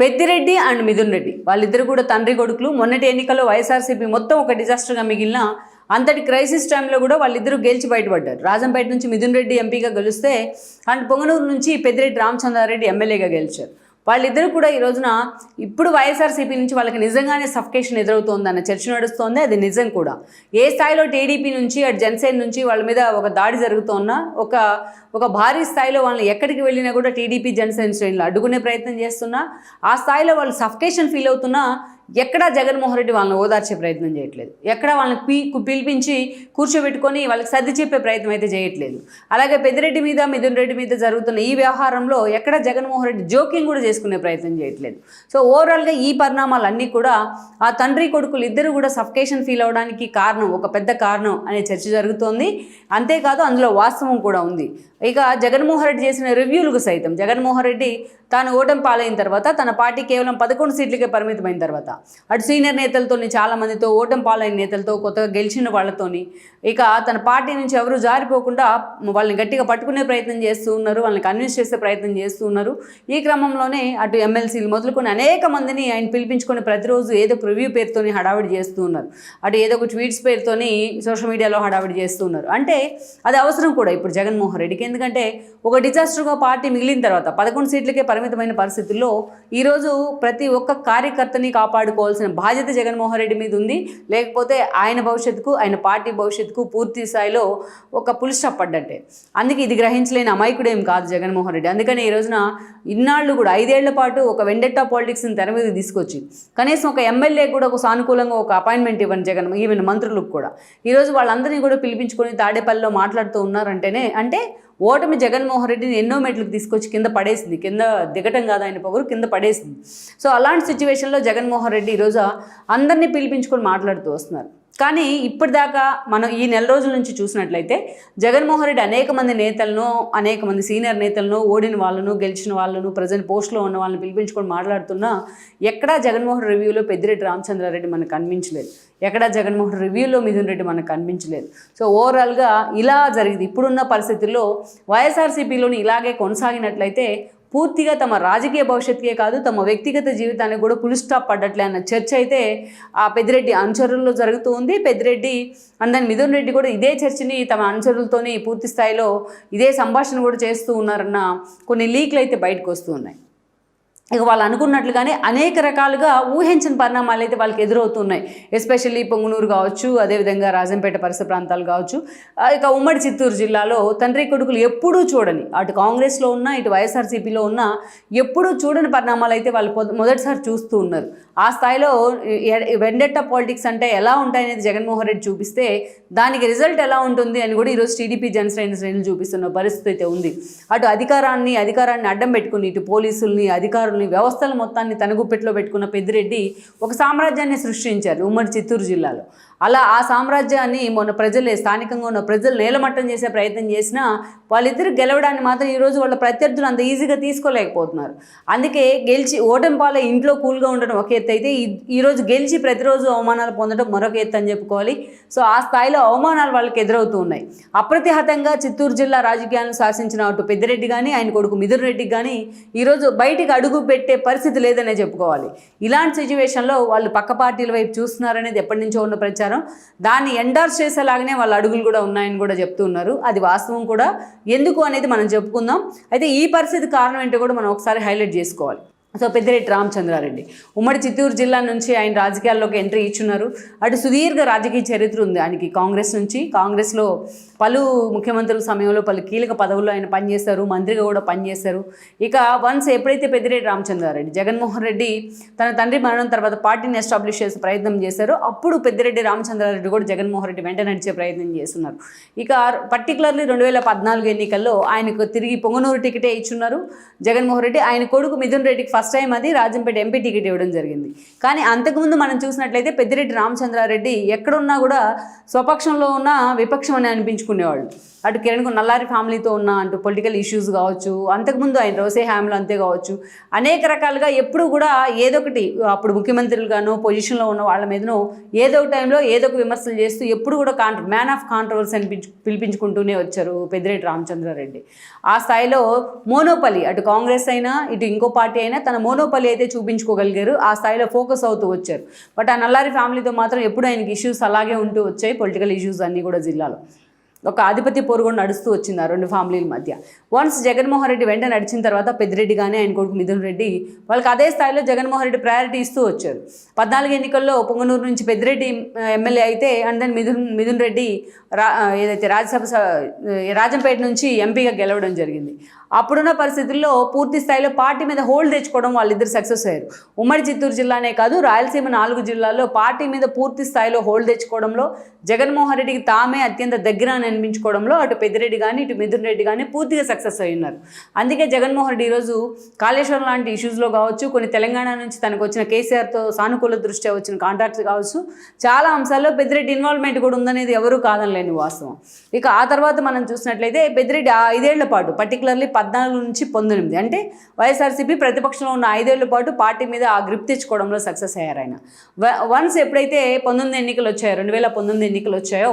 Peddireddy and Mithun Reddy వాళ్ళిద్దరు కూడా తండ్రి కొడుకులు. మొన్నటి ఎన్నికల్లో వైఎస్ఆర్సీపీ మొత్తం ఒక డిజాస్టర్గా మిగిలిన అంతటి క్రైసిస్ టైంలో కూడా వాళ్ళిద్దరూ గెలిచి బయటపడ్డారు. రాజంపేట నుంచి మిథున్ రెడ్డి ఎంపీగా గెలిస్తే అండ్ పొంగనూరు నుంచి పెద్దిరెడ్డి రామచంద్రారెడ్డి ఎమ్మెల్యేగా గెలిచారు. వాళ్ళిద్దరూ కూడా ఈ రోజున ఇప్పుడు వైఎస్ఆర్సీపీ నుంచి వాళ్ళకి నిజంగానే సఫికేషన్ ఎదురవుతోందన్న చర్చ నడుస్తోంది. అది నిజం కూడా. ఏ స్థాయిలో టీడీపీ నుంచి అటు జనసేన నుంచి వాళ్ళ మీద ఒక దాడి జరుగుతోన్నా ఒక భారీ స్థాయిలో వాళ్ళని ఎక్కడికి వెళ్ళినా కూడా టీడీపీ జనసేన శ్రేణులు అడ్డుకునే ప్రయత్నం చేస్తున్నా, ఆ స్థాయిలో వాళ్ళు సఫికేషన్ ఫీల్ అవుతున్నా ఎక్కడా జగన్మోహన్ రెడ్డి వాళ్ళని ఓదార్చే ప్రయత్నం చేయట్లేదు. ఎక్కడా వాళ్ళని పిలిపించి కూర్చోబెట్టుకొని వాళ్ళకి సర్ది చెప్పే ప్రయత్నం అయితే చేయట్లేదు. అలాగే పెద్దిరెడ్డి మీద మిథున్ రెడ్డి మీద జరుగుతున్న ఈ వ్యవహారంలో ఎక్కడా జగన్మోహన్ రెడ్డి జోక్యం కూడా చేసుకునే ప్రయత్నం చేయట్లేదు. సో ఓవరాల్గా ఈ పరిణామాలన్నీ కూడా ఆ తండ్రి కొడుకులు ఇద్దరు కూడా సఫికేషన్ ఫీల్ అవడానికి కారణం, ఒక పెద్ద కారణం అనే చర్చ జరుగుతోంది. అంతేకాదు అందులో వాస్తవం కూడా ఉంది. ఇక జగన్మోహన్ రెడ్డి చేసిన రివ్యూలకు సైతం జగన్మోహన్ రెడ్డి తాను ఓటమి పాలైన తర్వాత, తన పార్టీ కేవలం 11 సీట్లకే పరిమితమైన తర్వాత అటు సీనియర్ నేతలతోని, చాలామందితో, ఓటమి పాలైన నేతలతో, కొత్తగా గెలిచిన వాళ్ళతోని ఇక తన పార్టీ నుంచి ఎవరు జారిపోకుండా వాళ్ళని గట్టిగా పట్టుకునే ప్రయత్నం చేస్తూ ఉన్నారు, వాళ్ళని కన్విన్స్ చేసే ప్రయత్నం చేస్తూ ఉన్నారు. ఈ క్రమంలోనే అటు ఎమ్మెల్సీలు మొదలుకొని అనేక మందిని ఆయన పిలిపించుకొని ప్రతిరోజు ఏదో ఒక రివ్యూ పేరుతోని హడావిడి చేస్తూ ఉన్నారు. అటు ఏదో ఒక ట్వీట్స్ పేరుతోని సోషల్ మీడియాలో హడావిడి చేస్తూ ఉన్నారు. అంటే అది అవసరం కూడా ఇప్పుడు జగన్మోహన్ రెడ్డికి. ఎందుకంటే ఒక డిజాస్టర్గా పార్టీ మిగిలిన తర్వాత 11 సీట్లకే పరిమితమైన పరిస్థితుల్లో ఈరోజు ప్రతి ఒక్క కార్యకర్తని కాపాడుకోవాల్సిన బాధ్యత జగన్మోహన్ రెడ్డి మీద ఉంది. లేకపోతే ఆయన భవిష్యత్తుకు, ఆయన పార్టీ భవిష్యత్తుకు పూర్తి స్థాయిలో ఒక పులి స్టాప్ పడ్డట్టే. అందుకే ఇది గ్రహించలేని అమాయకుడేం కాదు జగన్మోహన్ రెడ్డి. అందుకని ఈ రోజున ఇన్నాళ్ళు కూడా 5 ఏళ్ల పాటు ఒక వెండెట్టా పాలిటిక్స్ని తెర మీద తీసుకొచ్చి కనీసం ఒక ఎమ్మెల్యే కూడా ఒక సానుకూలంగా ఒక అపాయింట్మెంట్ ఇవ్వని జగన్, ఈవెన్ మంత్రులకు కూడా ఈరోజు వాళ్ళందరినీ కూడా పిలిపించుకొని తాడేపల్లిలో మాట్లాడుతూ ఉన్నారంటేనే అంటే ఓటమి జగన్మోహన్ రెడ్డిని ఎన్నో మెట్లకు తీసుకొచ్చి కింద పడేసింది. కింద దిగటం కాదు ఆయన పొగరు, కింద పడేసింది. సో అలాంటి సిచ్యువేషన్లో జగన్మోహన్ రెడ్డి ఈరోజు అందరినీ పిలిపించుకొని మాట్లాడుతూ వస్తున్నారు. కానీ ఇప్పటిదాకా మనం ఈ నెల రోజుల నుంచి చూసినట్లయితే జగన్మోహన్ రెడ్డి అనేక మంది నేతలను, అనేక మంది సీనియర్ నేతలను, ఓడిన వాళ్ళను, గెలిచిన వాళ్ళను, ప్రజెంట్ పోస్టులో ఉన్న వాళ్ళని పిలిపించుకొని మాట్లాడుతున్నా ఎక్కడా జగన్మోహన్ రివ్యూలో పెద్దిరెడ్డి రామచంద్రారెడ్డి మనకు కనిపించలేదు. ఎక్కడా జగన్మోహన్ రివ్యూలో మిథున్ రెడ్డి మనకు కనిపించలేదు. సో ఓవరాల్గా ఇలా జరిగింది. ఇప్పుడున్న పరిస్థితుల్లో వైఎస్ఆర్సీపీలోని ఇలాగే కొనసాగినట్లయితే పూర్తిగా తమ రాజకీయ భవిష్యత్తుకే కాదు, తమ వ్యక్తిగత జీవితానికి కూడా పులి స్టాప్ పడ్డట్లే అన్న చర్చ అయితే ఆ పెద్దిరెడ్డి అనుచరుల్లో జరుగుతూ ఉంది. పెద్దిరెడ్డి అందరిని మిథున్ రెడ్డి కూడా ఇదే చర్చని తమ అనుచరులతోని పూర్తి స్థాయిలో ఇదే సంభాషణ కూడా చేస్తూ ఉన్నారన్న కొన్ని లీక్లు అయితే బయటకు వస్తూ ఉన్నాయి. ఇక వాళ్ళు అనుకున్నట్లుగానే అనేక రకాలుగా ఊహించని పరిణామాలు అయితే వాళ్ళకి ఎదురవుతున్నాయి. ఎస్పెషల్లీ పొంగునూరు కావచ్చు, అదేవిధంగా రాజంపేట పరిసర ప్రాంతాలు కావచ్చు, ఇక ఉమ్మడి చిత్తూరు జిల్లాలో తండ్రి కొడుకులు ఎప్పుడూ చూడని, అటు కాంగ్రెస్లో ఉన్న ఇటు వైఎస్ఆర్సీపీలో ఉన్న ఎప్పుడూ చూడని పరిణామాలు అయితే వాళ్ళు మొదటిసారి చూస్తూ ఉన్నారు. ఆ స్థాయిలో వెండెట్టా పాలిటిక్స్ అంటే ఎలా ఉంటాయనేది జగన్మోహన్ రెడ్డి చూపిస్తే దానికి రిజల్ట్ ఎలా ఉంటుంది అని కూడా ఈరోజు టీడీపీ జనసేన చూపిస్తున్న పరిస్థితి అయితే ఉంది. అటు అధికారాన్ని అడ్డం పెట్టుకుని ఇటు పోలీసుల్ని, అధికారులు, వ్యవస్థల మొత్తాన్ని తన గుప్పెట్లో పెట్టుకున్న పెద్దిరెడ్డి ఒక సామ్రాజ్యాన్ని సృష్టించారు ఉమ్మడి చిత్తూరు జిల్లాలో. అలా ఆ సామ్రాజ్యాన్ని మొన్న స్థానికంగా ఉన్న ప్రజలు నేలమట్టం చేసే ప్రయత్నం చేసినా వాళ్ళిద్దరు గెలవడాన్ని మాత్రం ఈరోజు వాళ్ళ ప్రత్యర్థులు అంత ఈజీగా తీసుకోలేకపోతున్నారు. అందుకే గెలిచి ఓటమి పాలై ఇంట్లో కూల్గా ఉండడం ఒక ఎత్తు అయితే ఈరోజు గెలిచి ప్రతిరోజు అవమానాలు పొందడం మరొక ఎత్తు అని చెప్పుకోవాలి. సో ఆ స్థాయిలో అవమానాలు వాళ్ళకి ఎదురవుతూ ఉన్నాయి. అప్రతిహతంగా చిత్తూరు జిల్లా రాజకీయాలను శాసించిన అటు పెద్దిరెడ్డి కానీ ఆయన కొడుకు మిథున్ రెడ్డికి కానీ ఈరోజు బయటికి అడుగు పెట్టే పరిస్థితి లేదనే చెప్పుకోవాలి. ఇలాంటి సిచ్యువేషన్లో వాళ్ళు పక్క పార్టీల వైపు చూస్తున్నారనేది ఎప్పటి నుంచో ఉన్న ప్రచారం. దాన్ని ఎండార్స్ చేసేలాగానే వాళ్ళ అడుగులు కూడా ఉన్నాయని కూడా చెప్తూ ఉన్నారు. అది వాస్తవం కూడా. ఎందుకు అనేది మనం చెప్పుకుందాం. అయితే ఈ పరిస్థితి కారణం ఏంటో కూడా మనం ఒకసారి హైలైట్ చేసుకోవాలి. సో పెద్దిరెడ్డి రామచంద్రారెడ్డి ఉమ్మడి చిత్తూరు జిల్లా నుంచి ఆయన రాజకీయాల్లోకి ఎంట్రీ ఇచ్చున్నారు. అటు సుదీర్ఘ రాజకీయ చరిత్ర ఉంది ఆయనకి. కాంగ్రెస్లో పలు ముఖ్యమంత్రుల సమయంలో పలు కీలక పదవుల్లో ఆయన పనిచేశారు, మంత్రిగా కూడా పనిచేశారు. ఇక వన్స్ ఎప్పుడైతే పెద్దిరెడ్డి రామచంద్రారెడ్డి జగన్మోహన్ రెడ్డి తన తండ్రి మరణం తర్వాత పార్టీని ఎస్టాబ్లిష్ చేసే ప్రయత్నం చేశారో అప్పుడు పెద్దిరెడ్డి రామచంద్రారెడ్డి కూడా జగన్మోహన్ రెడ్డి వెంట నడిచే ప్రయత్నం చేస్తున్నారు. ఇక పర్టికులర్లీ 2014 ఎన్నికల్లో ఆయనకు తిరిగి పొంగనూరు టికెటే ఇచ్చున్నారు జగన్మోహన్ రెడ్డి. ఆయన కొడుకు మిథున్ రెడ్డికి ఫస్ట్ టైం అది రాజంపేట ఎంపీ టికెట్ ఇవ్వడం జరిగింది. కానీ అంతకుముందు మనం చూసినట్లయితే పెద్దిరెడ్డి రామచంద్రారెడ్డి ఎక్కడున్నా కూడా స్వపక్షంలో ఉన్న విపక్షం అని అనిపించుకునేవాళ్ళు. అటు కిరణ్ నల్లారి ఫ్యామిలీతో ఉన్న అంటూ పొలిటికల్ ఇష్యూస్ కావచ్చు, అంతకుముందు ఆయన రోసే హ్యామ్లో అంతే కావచ్చు, అనేక రకాలుగా ఎప్పుడు కూడా ఏదో ఒకటి అప్పుడు ముఖ్యమంత్రులుగానో పొజిషన్లో ఉన్న వాళ్ళ మీదనో ఏదో ఒక టైంలో ఏదో ఒక విమర్శలు చేస్తూ ఎప్పుడు కూడా మ్యాన్ ఆఫ్ కాంట్రవర్సీ అని పిలిపించుకుంటూనే వచ్చారు పెద్దిరెడ్డి రామచంద్రారెడ్డి. ఆ స్థాయిలో మోనోపలి అటు కాంగ్రెస్ అయినా ఇటు ఇంకో పార్టీ అయినా తన మోనోపలి అయితే చూపించుకోగలిగారు, ఆ స్థాయిలో ఫోకస్ అవుతూ వచ్చారు. బట్ ఆ నల్లారి ఫ్యామిలీతో మాత్రం ఎప్పుడు ఆయనకి ఇష్యూస్ అలాగే ఉంటూ వచ్చాయి, పొలిటికల్ ఇష్యూస్ అన్నీ కూడా జిల్లాలో ఒక ఆధిపత్య పోరు నడుస్తూ వచ్చింది ఆ రెండు ఫ్యామిలీల మధ్య. వన్స్ జగన్మోహన్ రెడ్డి వెంట నడిచిన తర్వాత పెద్దిరెడ్డి కానీ ఆయన కొడుకు మిథున్ రెడ్డి వాళ్ళకి అదే స్థాయిలో జగన్మోహన్ రెడ్డి ప్రయారిటీ ఇస్తూ వచ్చారు. 14 ఎన్నికల్లో పొంగనూరు నుంచి పెద్దిరెడ్డి ఎమ్మెల్యే అయితే అండ్ దెన్ మిథున్ రెడ్డి ఏదైతే రాజంపేట నుంచి ఎంపీగా గెలవడం జరిగింది. అప్పుడున్న పరిస్థితుల్లో పూర్తి స్థాయిలో పార్టీ మీద హోల్డ్ తెచ్చుకోవడం వాళ్ళిద్దరు సక్సెస్ అయ్యారు. ఉమ్మడి చిత్తూరు జిల్లానే కాదు, రాయలసీమ 4 జిల్లాల్లో పార్టీ మీద పూర్తి స్థాయిలో హోల్డ్ తెచ్చుకోవడంలో, జగన్మోహన్ రెడ్డికి తామే అత్యంత దగ్గర అని అనిపించుకోవడంలో అటు పెద్దిరెడ్డి కానీ ఇటు మిథున్ రెడ్డి కానీ పూర్తిగా సక్సెస్ అయి ఉన్నారు. అందుకే జగన్మోహన్ రెడ్డి ఈరోజు కాళేశ్వరం లాంటి ఇష్యూస్లో కావచ్చు, కొన్ని తెలంగాణ నుంచి తనకు వచ్చిన కేసీఆర్తో సానుకూల దృష్ట్యా వచ్చిన కాంట్రాక్ట్స్ కావచ్చు, చాలా అంశాల్లో పెద్దిరెడ్డి ఇన్వాల్వ్మెంట్ కూడా ఉందనేది ఎవరూ కాదనలేని వాస్తవం. ఇక ఆ తర్వాత మనం చూసినట్లయితే పెద్దిరెడ్డి 5 ఏళ్ల పాటు పర్టికులర్లీ 14 నుంచి 19 అంటే వైఎస్ఆర్సీపీ ప్రతిపక్షంలో ఉన్న 5 ఏళ్ల పాటు పార్టీ మీద ఆ గ్రిప్ తెచ్చుకోవడంలో సక్సెస్ అయ్యారు ఆయన. వన్స్ ఎప్పుడైతే 19 ఎన్నికలు వచ్చాయో, 2019 ఎన్నికలు వచ్చాయో,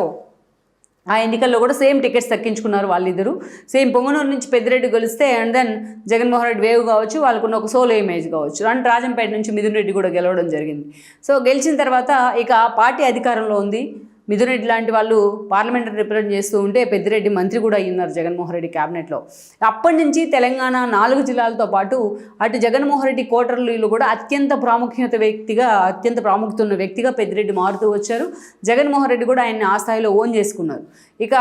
ఆ ఎన్నికల్లో కూడా సేమ్ టికెట్స్ దక్కించుకున్నారు వాళ్ళిద్దరు. సేమ్ పొంగనూరు నుంచి పెద్దిరెడ్డి గెలిస్తే and then Jaganmohan Reddy wave కావచ్చు, వాళ్ళకున్న ఒక సోలో ఇమేజ్ కావచ్చు, అండ్ రాజంపేట నుంచి మిథున్ రెడ్డి కూడా గెలవడం జరిగింది. సో గెలిచిన తర్వాత ఇక పార్టీ అధికారంలో ఉంది. మిథున్ రెడ్డి లాంటి వాళ్ళు పార్లమెంటరీ రిప్రజెంట్ చేస్తూ ఉంటే పెద్దిరెడ్డి మంత్రి కూడా అయ్యున్నారు జగన్మోహన్ రెడ్డి క్యాబినెట్లో. అప్పటి నుంచి తెలంగాణ 4 జిల్లాలతో పాటు అటు జగన్మోహన్ రెడ్డి కోటర్లీలో కూడా అత్యంత ప్రాముఖ్యత ఉన్న వ్యక్తిగా పెద్దిరెడ్డి మారుతూ వచ్చారు. జగన్మోహన్ రెడ్డి కూడా ఆయన్ని ఆ స్థాయిలో ఓన్ చేసుకున్నారు. ఇక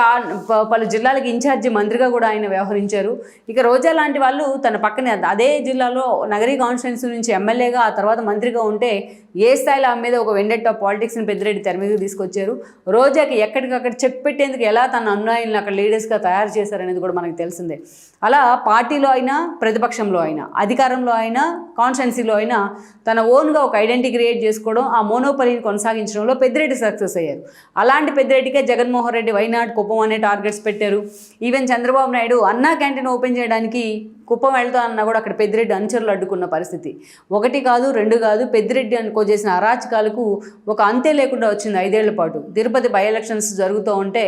పలు జిల్లాలకు ఇన్ఛార్జి మంత్రిగా కూడా ఆయన వ్యవహరించారు. ఇక రోజా లాంటి వాళ్ళు తన పక్కనే అదే జిల్లాలో నగరీ కాన్స్టిట్యున్సీ నుంచి ఎమ్మెల్యేగా ఆ తర్వాత మంత్రిగా ఉంటే ఏ స్థాయిలో ఆమె మీద ఒక వెండెట్ ఆఫ్ పాలిటిక్స్ని పెద్దిరెడ్డి తెర మీదకి తీసుకొచ్చారు. రోజాకి ఎక్కడికక్కడ చెక్ పెట్టేందుకు ఎలా తన అనుయాయులను అక్కడ లీడర్స్గా తయారు చేశారనేది కూడా మనకు తెలిసిందే. అలా పార్టీలో అయినా, ప్రతిపక్షంలో అయినా, అధికారంలో అయినా, కాన్స్టిట్యున్సీలో అయినా తన ఓన్గా ఒక ఐడెంటిటీ క్రియేట్ చేసుకోవడం, ఆ మోనోపలిని కొనసాగించడంలో పెద్దిరెడ్డి సక్సెస్ అయ్యారు. అలాంటి పెద్దిరెడ్డికే జగన్మోహన్ రెడ్డి వైనాడ్ కుప్పం అనే టార్గెట్స్ పెట్టారు. ఈవెన్ చంద్రబాబు నాయుడు అన్నా క్యాంటీన్ ఓపెన్ చేయడానికి కుప్పం వెళ్తా అన్నా కూడా అక్కడ పెద్దిరెడ్డి అనుచరులు అడ్డుకున్న పరిస్థితి. 1 కాదు 2 కాదు, పెద్దిరెడ్డి చేసిన అరాచకాలకు ఒక అంతే లేకుండా వచ్చింది 5 ఏళ్ల పాటు. తిరుపతి బై ఎలక్షన్స్ జరుగుతూ ఉంటే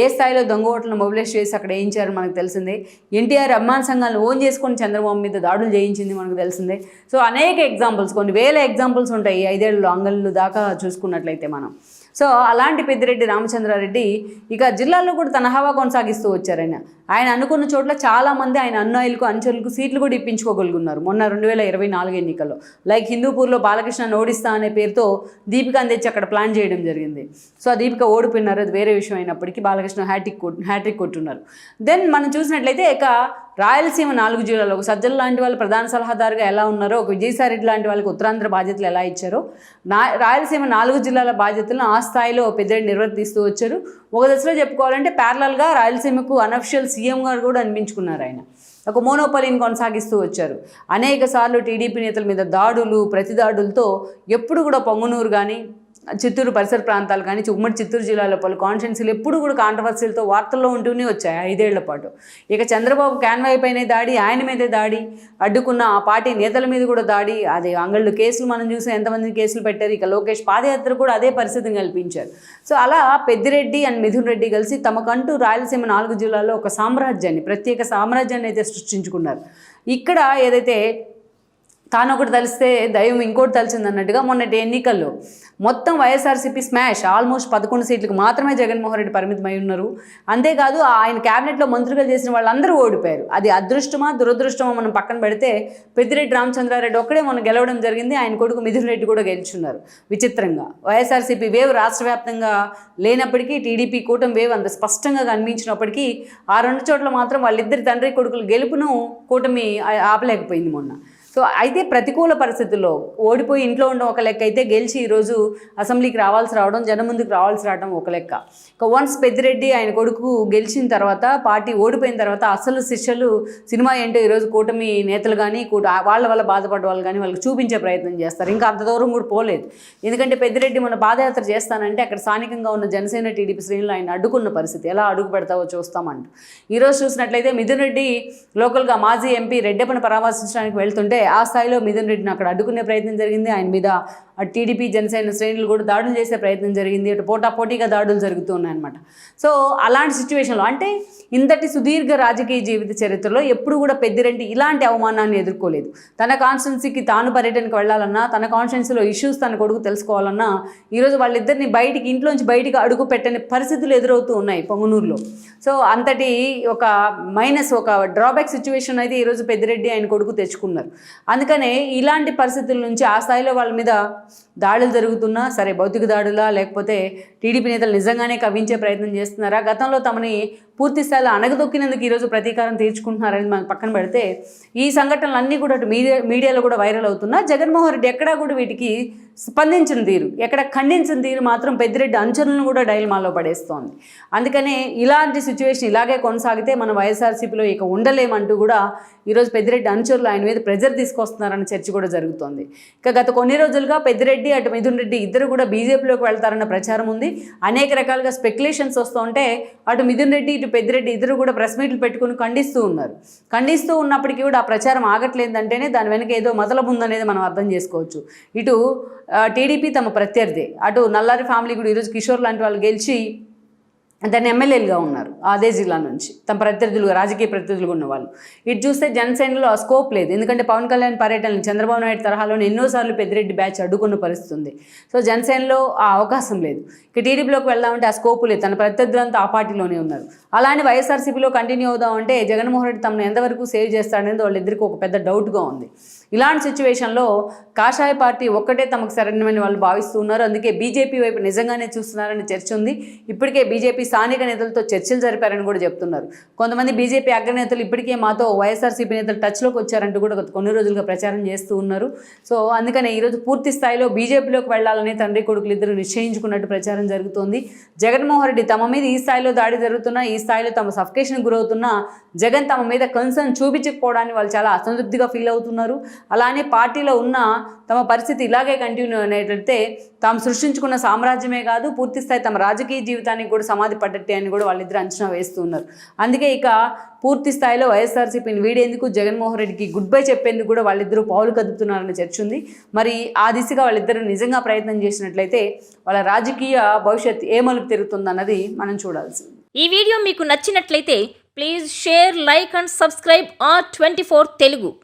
ఏ స్థాయిలో దొంగ ఓట్లను మొబిలైజ్ చేసి అక్కడ వేయించారు మనకు తెలిసిందే. ఎన్టీఆర్ అమ్మాన్ సంఘాలను ఓన్ చేసుకొని చంద్రబాబు మీద దాడులు చేయించింది మనకు తెలిసిందే. సో అనేక ఎగ్జాంపుల్స్, కొన్ని వేల ఎగ్జాంపుల్స్ ఉంటాయి 5 ఏళ్ళలో అంగళ్ళు దాకా చూసుకున్నట్లయితే మనం. సో అలాంటి పెద్దిరెడ్డి రామచంద్రారెడ్డి ఇక జిల్లాల్లో కూడా తన హవా కొనసాగిస్తూ వచ్చారు. ఆయన అనుకున్న చోట్ల చాలామంది ఆయన అనుయాయులకు, అనుచరులకు సీట్లు కూడా ఇప్పించుకోగలుగున్నారు మొన్న 2024 ఎన్నికల్లో. లైక్ హిందూపూర్లో బాలకృష్ణ ఓడిస్తా అనే పేరుతో దీపికను తెచ్చి అక్కడ ప్లాన్ చేయడం జరిగింది. సో ఆ దీపిక ఓడిపోయినారు, అది వేరే విషయం అయినప్పటికీ బాలకృష్ణ హ్యాట్రిక్ కొట్టున్నారు. దెన్ మనం చూసినట్లయితే ఇక రాయలసీమ 4 జిల్లాలో ఒక సజ్జల లాంటి వాళ్ళు ప్రధాన సలహాదారుగా ఎలా ఉన్నారో, ఒక విజయసాయిరెడ్డి లాంటి వాళ్ళకి ఉత్తరాంధ్ర బాధ్యతలు ఎలా ఇచ్చారో, రాయలసీమ 4 జిల్లాల బాధ్యతలను ఆ స్థాయిలో పెద్దిరెడ్డి నిర్వర్తిస్తూ వచ్చారు. ఒక దశలో చెప్పుకోవాలంటే ప్యారలల్గా రాయలసీమకు అనఫిషియల్ సీఎం గారు కూడా అనిపించుకున్నారు. ఆయన ఒక మోనోపలిని కొనసాగిస్తూ వచ్చారు. అనేక సార్లు టీడీపీ నేతల మీద దాడులు, ప్రతిదాడులతో ఎప్పుడు కూడా పొంగనూరు కానీ, చిత్తూరు పరిసర ప్రాంతాలు కానీ, ఉమ్మడి చిత్తూరు జిల్లాలో పలు కాన్స్టిట్యున్సీలు ఎప్పుడు కూడా కాంట్రవర్సీలతో వార్తల్లో ఉంటూనే వచ్చాయి 5 ఏళ్ల పాటు. ఇక చంద్రబాబు క్యాన్వాయ్ పైనే దాడి, ఆయన మీదే దాడి, అడ్డుకున్న ఆ పార్టీ నేతల మీద కూడా దాడి, అదే అంగళ్ళు కేసులు మనం చూసి ఎంతమందిని కేసులు పెట్టారు. ఇక లోకేష్ పాదయాత్ర కూడా అదే పరిస్థితిని కల్పించారు. సో అలా పెద్దిరెడ్డి అండ్ మిథున్ రెడ్డి కలిసి తమకంటూ రాయలసీమ 4 జిల్లాల్లో ఒక ప్రత్యేక సామ్రాజ్యాన్ని అయితే సృష్టించుకున్నారు. ఇక్కడ ఏదైతే తానొకటి తలిస్తే దైవం ఇంకోటి తలిచింది అన్నట్టుగా మొన్నటి ఎన్నికల్లో మొత్తం వైఎస్ఆర్సీపీ స్మాష్. ఆల్మోస్ట్ 11 సీట్లకు మాత్రమే జగన్మోహన్ రెడ్డి పరిమితమై ఉన్నారు. అంతేకాదు ఆయన క్యాబినెట్లో మంత్రులుగా చేసిన వాళ్ళందరూ ఓడిపోయారు. అది అదృష్టమా దురదృష్టమా మనం పక్కన పెడితే పెద్దిరెడ్డి రామచంద్రారెడ్డి ఒక్కడే మొన్న గెలవడం జరిగింది. ఆయన కొడుకు మిథున్ రెడ్డి కూడా గెలుచున్నారు. విచిత్రంగా వైఎస్ఆర్సీపీ వేవ్ రాష్ట్ర వ్యాప్తంగా లేనప్పటికీ, టీడీపీ కూటమి వేవ్ అంత స్పష్టంగా కనిపించినప్పటికీ ఆ 2 చోట్ల మాత్రం వాళ్ళిద్దరి తండ్రి కొడుకుల గెలుపును కూటమి ఆపలేకపోయింది మొన్న. సో అయితే ప్రతికూల పరిస్థితుల్లో ఓడిపోయి ఇంట్లో ఉండడం ఒక లెక్క అయితే, గెలిచి ఈరోజు అసెంబ్లీకి రావడం, జనం ముందుకు రావడం ఒక లెక్క. ఇక వన్స్ పెద్దిరెడ్డి ఆయన కొడుకు గెలిచిన తర్వాత, పార్టీ ఓడిపోయిన తర్వాత అసలు శిష్యులు సినిమా ఏంటో ఈరోజు కూటమి నేతలు కానీ, వాళ్ళ వల్ల బాధపడ్డ వాళ్ళు కానీ వాళ్ళకి చూపించే ప్రయత్నం చేస్తారు. ఇంకా అంత దూరం కూడా పోలేదు. ఎందుకంటే పెద్దిరెడ్డి మన పాదయాత్ర చేస్తానంటే అక్కడ స్థానికంగా ఉన్న జనసేన టీడీపీ శ్రేణులు ఆయన అడ్డుకున్న పరిస్థితి. ఎలా అడుగు పెడతావో చూస్తామంట. ఈరోజు చూసినట్లయితే మిథున్ రెడ్డి లోకల్గా మాజీ ఎంపీ రెడ్డప్పని పరామర్శించడానికి వెళ్తుంటే ఆ స్థాయిలో మిథున్ రెడ్డిని అక్కడ అడ్డుకునే ప్రయత్నం జరిగింది. ఆయన మీద అటు టీడీపీ జనసేన శ్రేణులు కూడా దాడులు చేసే ప్రయత్నం జరిగింది, అటు పోటాపోటీగా దాడులు జరుగుతూ ఉన్నాయన్నమాట. సో అలాంటి సిచ్యువేషన్లో అంటే ఇంతటి సుదీర్ఘ రాజకీయ జీవిత చరిత్రలో ఎప్పుడు కూడా పెద్దిరెడ్డి ఇలాంటి అవమానాన్ని ఎదుర్కోలేదు. తన కాన్స్టిట్యున్సీకి తాను పర్యటనకు వెళ్ళాలన్నా, తన కాన్స్టిట్యున్సీలో ఇష్యూస్ తన కొడుకు తెలుసుకోవాలన్నా ఈరోజు వాళ్ళిద్దరిని ఇంట్లోంచి బయటికి అడుగు పెట్టని పరిస్థితులు ఎదురవుతూ ఉన్నాయి పొంగనూరులో. సో అంతటి ఒక ఒక డ్రాబ్యాక్ సిచ్యువేషన్ అయితే ఈరోజు పెద్దిరెడ్డి ఆయన కొడుకు తెచ్చుకున్నారు. అందుకనే ఇలాంటి పరిస్థితుల నుంచి ఆ స్థాయిలో వాళ్ళ మీద దాడులు జరుగుతున్నా సరే, భౌతిక దాడులా లేకపోతే టీడీపీ నేతలు నిజంగానే కవ్వించే ప్రయత్నం చేస్తున్నారా, గతంలో తమని పూర్తి స్థాయిలో అణగదొక్కినందుకు ఈరోజు ప్రతీకారం తీర్చుకుంటున్నారని మనం పక్కన పెడితే ఈ సంఘటనలు అన్నీ కూడా అటు మీడియాలో కూడా వైరల్ అవుతున్నా జగన్మోహన్ రెడ్డి ఎక్కడా కూడా వీటికి స్పందించిన తీరు, ఎక్కడ ఖండించిన తీరు మాత్రం పెద్దిరెడ్డి అనుచరులను కూడా డైలమాలో పడేస్తోంది. అందుకనే ఇలాంటి సిచ్యువేషన్ ఇలాగే కొనసాగితే మనం వైఎస్ఆర్సీపీలో ఇక ఉండలేమంటూ కూడా ఈరోజు పెద్దిరెడ్డి అనుచరులు ఆయన మీద ప్రెజర్ తీసుకొస్తున్నారన్న చర్చ కూడా జరుగుతోంది. ఇక గత కొన్ని రోజులుగా పెద్దిరెడ్డి అటు మిథున్ రెడ్డి ఇద్దరు కూడా బీజేపీలోకి వెళ్తారన్న ప్రచారం ఉంది. అనేక రకాలుగా స్పెక్యులేషన్స్ వస్తూ ఉంటే అటు మిథున్ రెడ్డి ఇటు పెద్దిరెడ్డి ఇద్దరు కూడా ప్రెస్ మీట్లు పెట్టుకుని ఖండిస్తూ ఉన్నారు. ఖండిస్తూ ఉన్నప్పటికీ కూడా ఆ ప్రచారం ఆగట్లేదంటేనే దాని వెనక ఏదో మొదలబు ఉందనేది మనం అర్థం చేసుకోవచ్చు. ఇటు టీడీపీ తమ ప్రత్యర్థి, అటు నల్లారి ఫ్యామిలీ కూడా ఈరోజు కిషోర్ లాంటి వాళ్ళు గెలిచి దాన్ని ఎమ్మెల్యేలుగా ఉన్నారు అదే జిల్లా నుంచి, తమ ప్రత్యర్థులుగా రాజకీయ ప్రత్యర్థులుగా ఉన్న వాళ్ళు. ఇటు చూస్తే జనసేనలో ఆ స్కోప్ లేదు, ఎందుకంటే పవన్ కళ్యాణ్ పర్యటనలు చంద్రబాబు నాయుడు తరహాలోనే ఎన్నోసార్లు పెద్దిరెడ్డి బ్యాచ్ అడ్డుకున్న పరిస్థితి ఉంది. సో జనసేనలో ఆ అవకాశం లేదు. ఇక టీడీపీలోకి వెళ్దామంటే ఆ స్కోప్ లేదు, తన ప్రత్యర్థులంతా ఆ పార్టీలోనే ఉన్నారు. అలానే వైఎస్ఆర్సీపీలో కంటిన్యూ అవుదామంటే జగన్మోహన్ రెడ్డి తమను ఎంతవరకు సేవ్ చేస్తాడనేది వాళ్ళిద్దరికీ ఒక పెద్ద డౌట్గా ఉంది. ఇలాంటి సిచ్యువేషన్లో కాషాయ పార్టీ ఒక్కటే తమకు సరైనమని వాళ్ళు భావిస్తూ ఉన్నారు. అందుకే బీజేపీ వైపు నిజంగానే చూస్తున్నారని చర్చ ఉంది. ఇప్పటికే బీజేపీ స్థానిక నేతలతో చర్చలు జరిపారని కూడా చెప్తున్నారు. కొంతమంది బీజేపీ అగ్రనేతలు ఇప్పటికే మాతో వైఎస్ఆర్సీపీ నేతలు టచ్లోకి వచ్చారంటూ కూడా కొన్ని రోజులుగా ప్రచారం చేస్తూ ఉన్నారు. సో అందుకనే ఈరోజు పూర్తి స్థాయిలో బీజేపీలోకి వెళ్లాలని తండ్రి కొడుకులు ఇద్దరు నిశ్చయించుకున్నట్టు ప్రచారం జరుగుతోంది. జగన్మోహన్ రెడ్డి తమ మీద ఈ స్థాయిలో దాడి జరుగుతున్నా, ఈ స్థాయిలో తమ సఫికేషన్ గురవుతున్నా జగన్ తమ మీద కన్సర్న్ చూపించకపోవడాన్ని వాళ్ళు చాలా అసంతృప్తిగా ఫీల్ అవుతున్నారు. అలానే పార్టీలో ఉన్న తమ పరిస్థితి ఇలాగే కంటిన్యూ అనేటైతే తాము సృష్టించుకున్న సామ్రాజ్యమే కాదు, పూర్తి స్థాయి తమ రాజకీయ జీవితానికి కూడా సమాధి పడ్డట్టే అని కూడా వాళ్ళిద్దరు అంచనా వేస్తూ ఉన్నారు. అందుకే ఇక పూర్తి స్థాయిలో వైఎస్ఆర్సీపీని వీడేందుకు, జగన్మోహన్ రెడ్డికి గుడ్ బై చెప్పేందుకు కూడా వాళ్ళిద్దరూ పావులు కదుపుతున్నారన్న చర్చ ఉంది. మరి ఆ దిశగా వాళ్ళిద్దరూ నిజంగా ప్రయత్నం చేసినట్లయితే వాళ్ళ రాజకీయ భవిష్యత్ ఏ మలుపు తిరుగుతుందన్నది మనం చూడాల్సింది. ఈ వీడియో మీకు నచ్చినట్లయితే please share, like and subscribe R24 Telugu.